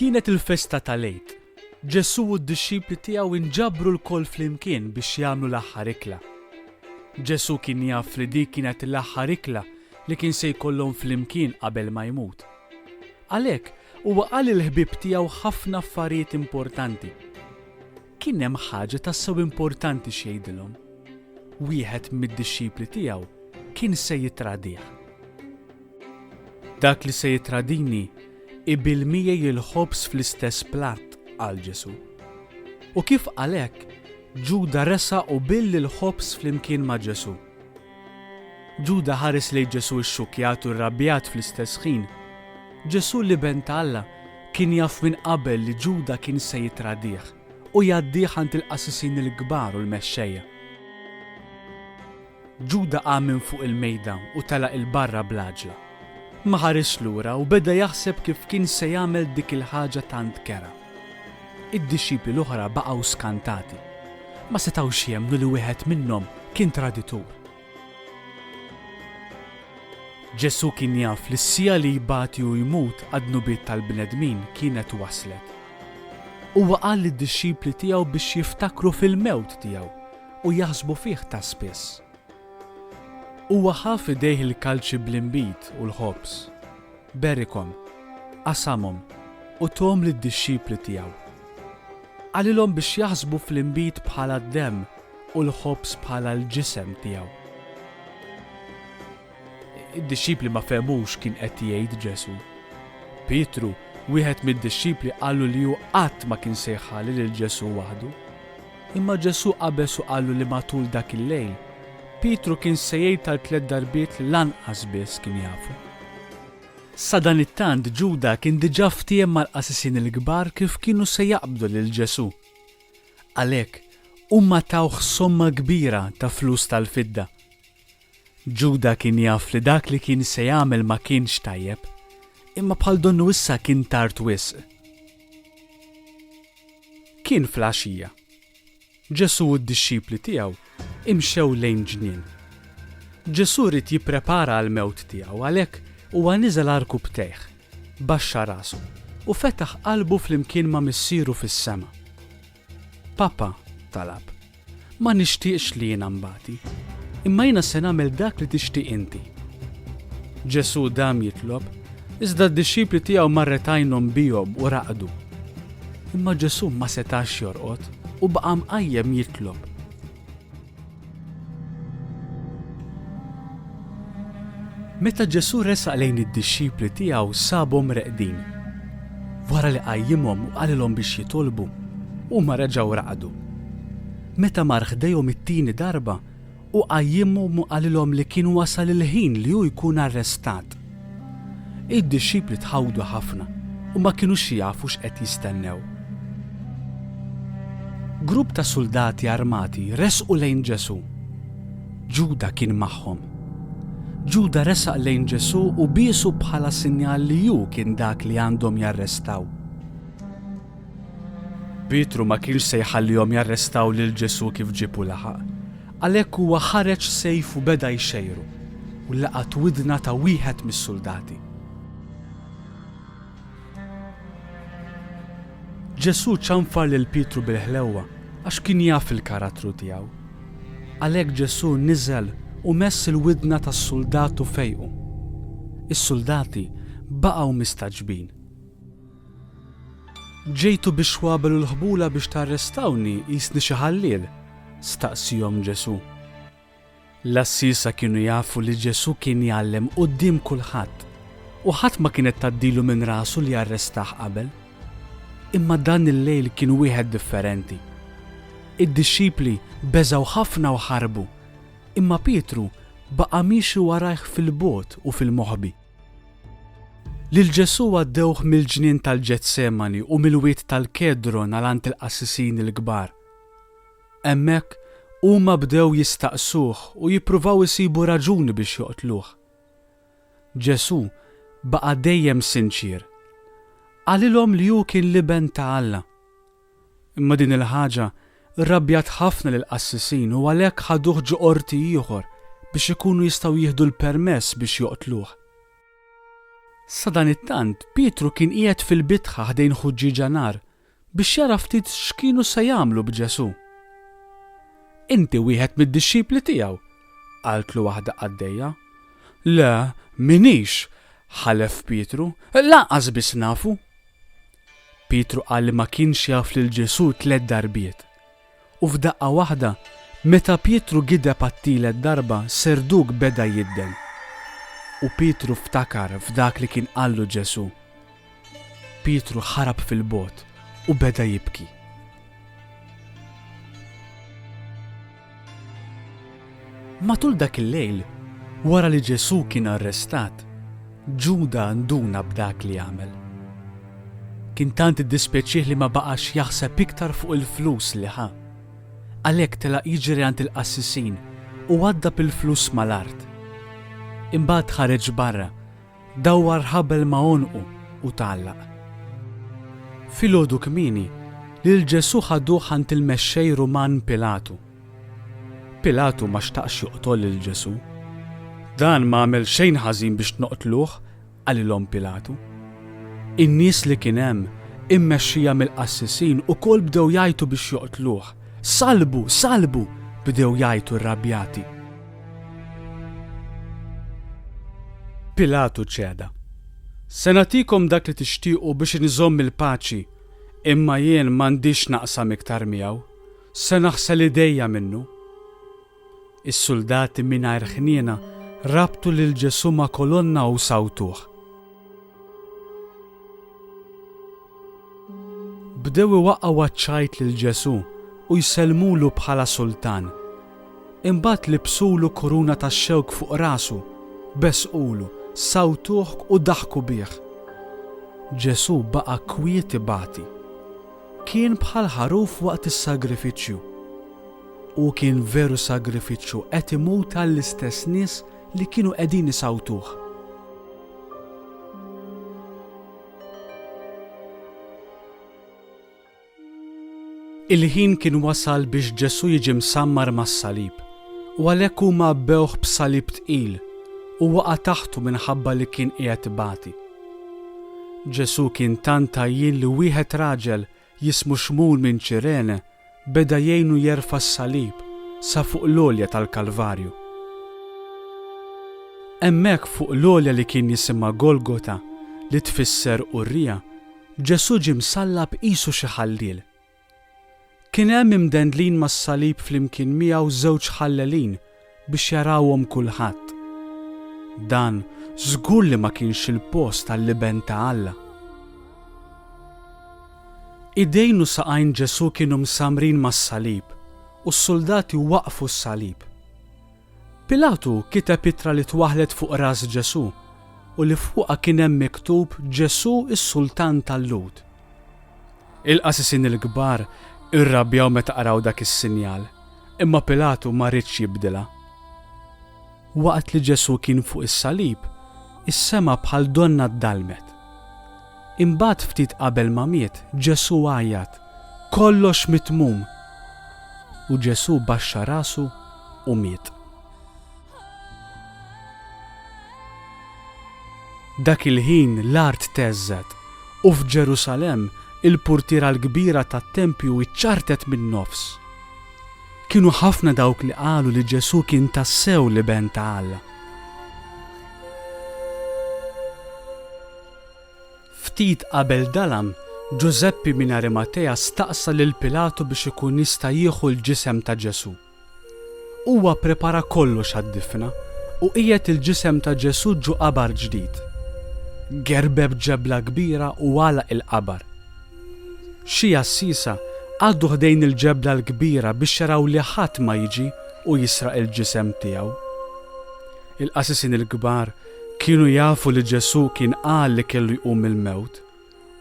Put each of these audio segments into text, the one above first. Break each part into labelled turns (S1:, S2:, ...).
S1: Kienet il-festa tal-Għid. Ġesu u d-dixxipli tiegħu inġabru l-koll flimkien biex jagħmlu l-aħħar ikla. Ġesu kien jaf li dik kienet l-aħħar ikla li kien se jkollhom flimkien qabel ma jmut. Għalhekk huwa qal il-ħbieb tiegħu ħafna affarijiet importanti. Kien hemm ħaġa tassew importanti x'jgħidilhom. Wieħed mid-dixxipli tiegħu kien se jitradih. Dak li se jitradini ibil-miegħi il-ħobs fl-istess platt għal Ġesu. U kif għalhekk Ġuda resa u billi l-ħobs flimkien ma' Ġesu. Ġuda ħares lejn Ġesu xxukkjat u rrabjat fl-istess ħin. Ġesu li ben ta' Alla kien jaf minn qabel li Ġuda kien se jitradih u jgħaddih għand il-qassisin il-kbar u l-mexxejja. Ġuda qam minn fuq il-mejda u telaq il-barra bl-għaġla. Ma ħares lura u beda jaħseb kif kien se jagħmel dik il-ħaġa tant kera. Id-dixxipli l-oħra baqgħu skantati. Ma setgħux jemmnu li wieħed minnhom kien traditur. Ġesu kien jaf li s-sija li jbati u jmut għad-nubiet tal-bnedmin kienet waslet. Huwa qal lid-dixxipli tiegħu biex jiftakru fil-mewt tiegħu u jaħsbu fih ta' spiss. Huwa ħaf idejh il-kalċi bl-imbit u l-ħobs. Berikom, qasamhom u tom lid-dixxipli tiegħu. Għalilhom biex jaħsbu fl-imbit bħala d-demm u l-ħobs bħala l-ġisem tiegħu. Id-dixxipli ma fehmux kien qed jgħid Ġesu. Pietru, wieħed mid-dixxipli qalu li hu qatt ma kien se jħalli lil Ġesu waħdu. Imma Ġesu qabeż u qalu li matul dak il-lejl Pietru kien se jgħid tal-3 darbiet li lanqas biss kien jafu. Sa dan it-tant Ġuda kien diġà ftiem mal-qassisin il-kbar kif kienu se jaqbdu lil Ġesu. Għalhekk huma tawh somma kbira ta' flus tal-fidda. Ġuda kien jaf li dak li kien se jagħmel ma kienx tajjeb, imma bħal donnu issa kien tard wisq. Kien flaxija. Ġesu u d-dixxipli tiegħu imxew lejn ġnien. Ġesu rid jipprepara għall-mewt tiegħu għalhekk huwa niżel arku btejħ, baxxa rasu u fetaħ qalbu flimkien ma' missieru fis-sema. Papa, talab, ma nixtieqx li jiena nbati, imma jiena se nagħmel dak li tixtieq inti. Ġesu dam jitlob, iżda d-dixxipli tiegħu marret għajnhom bihom u raqdu. Imma Ġesu ma setax jorqod u baqa' mqajjem jitlob. Meta Ġesu resaq lejn id-dixxipli tiegħu sabhom reqdin. Wara li qajjimhom u qalilhom biex jitolbu, huma reġgħu raqdu. Meta mar ħdejhom it-tieni darba u qajjimhom u qalilhom li kien wasal il-ħin li hu jkun arrestat. Id-dixxipli tħawdu ħafna u ma kinux jafu x'qed jistennew. Grupp ta' soldati armati resqu lejn Ġesu. Ġuda kien magħhom. Ġuda resaq lejn Ġesu u biesu bħala sinjal li hu kien dak li għandhom jarrestaw. Pietru ma kienx se jħallihom jarrestaw lil Ġesu kif ġipu laħaq, għalhekk huwa ħareġ sejf u beda jxejru u laqat widna ta' wieħed mis-soldati. Ġesu ċanfar lil Pietru bil-ħlewwa għax kien jaf il-karattru tiegħu. Għalhekk Ġesu niżel u mess il-widna tas-soldatu fejqu. Is-soldati baqgħu mistaġbin. Ġejtu biex wabelu l-ħbula biex tarrestawni jisni xi ħalliel, staqsihom Ġesu. L-assisa kienu jafu li Ġesu kien jgħallem quddiem kulħadd u ħadd ma kienet tgħaddilu minn rasu li jarrestah qabel. Imma dan il-lejl kien wieħed differenti. Id-dixxipli beżgħu ħafna u ħarbu. Imma Pietru baqa' miexi warajh fil-bogħod u fil-moħbi. Lil Ġesu għaddewh mill-ġnien tal-Ġetsemani u mill-wied tal-Kedron għalant il-qassisin il-kbar. Hemmhekk huma bdew jistaqsuh u jippruvaw isibu raġuni biex joqtluh. Ġesu baqa' dejjem sinċir. Għalilhom li hu kien liben ta' Alla. Imma din il-ħaġa rrabjat ħafna lill-qassisin u għalhekk ħaduh ġo qorti ieħor biex ikunu jistgħu jieħdu l-permess biex joqtluh. Sadan it-tant Pietru kien qiegħed fil-bitħa ħdejn ħuġġiġa nar biex jara ftit x'kienu se jagħmlu b'Ġesù. Inti wieħed mid-dixxipli tiegħu, qaltlu waħda għaddejja. Le, minix, ħalef Pietru, lanqas biss nafu. Pietru qal li ma kienx jaf lil Ġesù 3 darbiet. U f'daqqa waħda, meta Pietru gideb għat-tielet darba, serduk beda jidden. U Pietru ftakar f'dak li kien qallu Ġesù. Pietru ħarab fil-bot u beda jibki. Matul dak il-lejl, wara li Ġesù kien arrestat, Ġuda nduna b'dak li għamel. Kien tant iddispeċih li ma baqax jaħseb iktar fuq il-flus li ħa. Għalhekk tela jiġri għand il-qassisin u għadda bil-flus mal-art. Imbagħad ħareġ barra, dawwar ħabel ma' onqu u tgħallaq. Filgħodu kmieni lil Ġesù ħaduh għand il-mexxej Ruman Pilatu. Pilatu ma xtaqx joqtol lil Ġesù. Dan ma għamel xejn ħażin biex noqtluh, għalilhom Pilatu. In-nies li kien hemm immexxija mill-qassisin ukoll bdew jgħidu biex joqtluh. Salbu, salbu, bdew jgħidu rrabjati. Pilatu ċeda. Se nagħtikom dak li tixtiequ biex inżomm il-paċi, imma jien m'għandix naqsam iktar miegħu, se naħsel idejja minnu. Is-soldati mingħajr ħniena rabtu lil Ġesù ma' kolonna u sawtuh. Bdew iwaqqgħu għaċ-ċajt lil Ġesù u jsellmulu bħala sultan. Imbagħad libsulu kuruna tax-xewk fuq rasu, besqulu, sawtuh u daħku bih. Ġesù baqa' kwiet ibati. Kien bħal ħaruf waqt is-sagrifiċċju. U kien veru sagrifiċċju qed imut għall-istess nies li kienu qegħdin isawtuh. Il-ħin kien wasal biex Ġesù jiġi msammar mas-salib, u għalhekk huma bbewh b'salib tqil u waqa' taħtu minħabba li kien qiegħed ibati. Ġesù kien tant tajjin li wieħed raġel jismu Xmul minn Ċirene beda jgħinu jerfa' s-salib sa fuq l-għolja tal-Kalvarju. Hemmhekk fuq l-għolja li kien jisimha Golgota li tfisser Urrija, Ġesù ġie msallab qisu xi ħalliel. Kien hemm imdendlin mas-salib flimkien miegħu żewġ ħallelin biex jarawhom kulħadd. Dan żgur li ma kienx il-post tal-liben ta' Alla. Idejn u saqajn Ġesù kienu msamrin mas-salib u s-soldati waqfu s-salib. Pilatu kiteb ittra li twaħlet fuq ras Ġesù u li fuqha kien hemm miktub Ġesù is-Sultan tal-Lud. Il-qassisin il-kbar irrabjaw meta qaraw dak is-sinjal, imma Pilatu ma rridx jibdilha. Waqt li Ġesù kien fuq is-salib, is-sema bħal donna ddalmet. Imbagħad ftit qabel ma miet, Ġesù għajjat, kollox mitmum. U Ġesù baxxa rasu u miet. Dak il-ħin l-art teżżet u f'Ġerusalemm il-purtira l-kbira tat-tempju iċċartet min-nofs. Kienu ħafna dawk li qalu li Ġesù kien tassew liben ta' Alla. Ftit qabel dalam, Giuseppi minn Arimatea staqsa lil Pilatu biex ikun jista' jieħu l-ġisem ta' Ġesù. Huwa prepara kollox għad-difna u qiegħed il-ġisem ta' Ġesù ġu qabar ġdid. Gerbeb ġebla kbira u għalaq il-qabar. Xi assisa għaddu ħdejn il-ġebla l-kbira biex jaraw li ħadd ma jiġi u jisraq il-ġisem tiegħu. Il-qassisin il-kbar kienu jafu li Ġesù kien qal li kellu jqum mill-mewt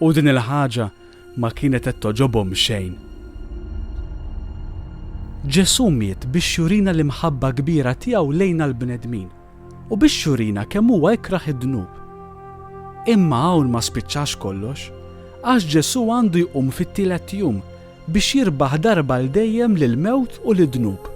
S1: u din il-ħaġa ma kienet qed toġobhom xejn. Ġesù miet biex jurina l-imħabba kbira tiegħu lejn l-bnedmin u biex jurina kemm huwa jkraħ id-dnub. Imma hawn ma spiċċax kollox, għax Ġesù għandu jqum fit-tielet jum biex jirbaħ darba l-dejjem lil-mewt u l-dnub.